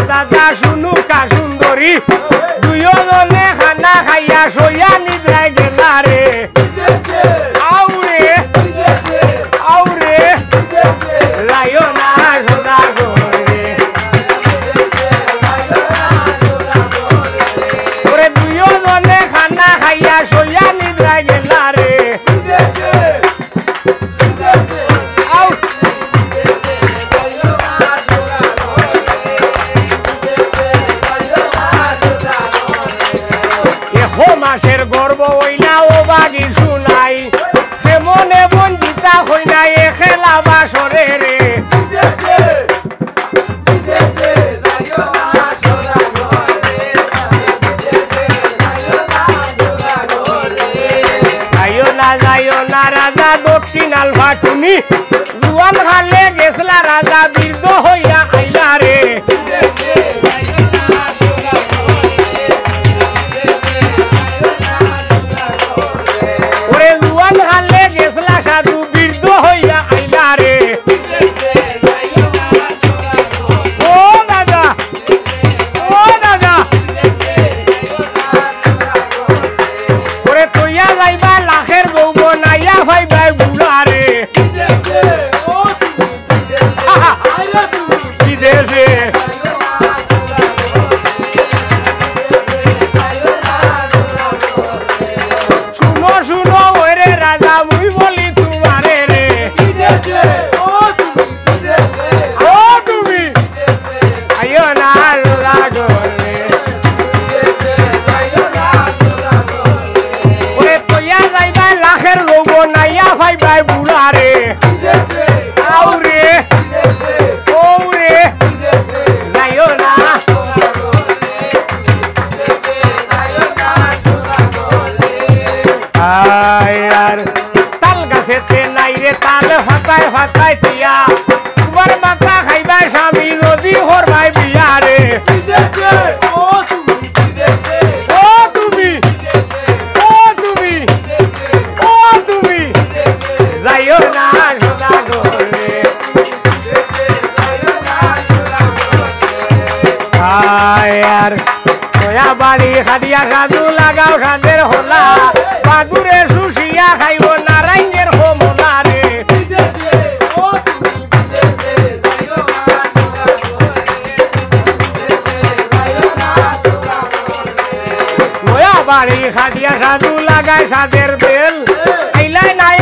দাদা শুনুকা সুন্দরী দুইজনে খানা খাইয়া সইয়া নিদ্রায় গেলা রে আউরে আউরে লাইও না সোনা গোরে ওরে দুইজনে খানা খাইয়া সইয়া নিদ্রায় গেলা রে মাসের গর্ব হইনা ও বাগি শুনাই হেমনে বঞ্জিতা হইনা এ খেলা বাসরে রে যাইও না রাজা দক্ষিণ আলফা টুনি জুয়ান খালে গেছলা রাজা বীর্দ হইয়া আইলা রে সাধু বীর্দ হইয়া আইলা রে ও দাদা ওরে তৈয়া যাইবা লাখের যৌবন আইয়া ভাইবা বুড়া রে বিদেশে শুনো শুনো ওরে রাজা মুই বলি তোমারে রে ও তুমি আইও না লোরা গোরে ওরে তৈয়া যাইবা লাখের লোগো নাইয়া ভাইবা বুড়া রে আউরে ওরে যাইও না আর তাল গাছেতে নাই রে তাল ফাটায় ফাটায় দিয়া তোমার মাথা খাইবা স্বামী নদী হরবাই বিয়া রে ও তুমি যাইও না সোনা গোরে আর নয়া বাড়ি খাদিয়া সাধু লাগাও সাদের হলা বাদুরে সুশিয়া খাইব নারায়ণের হোমনা রে নয়া বাড়ি খাদিয়া সাধু লাগায় সাদের বেল আইলাই নাই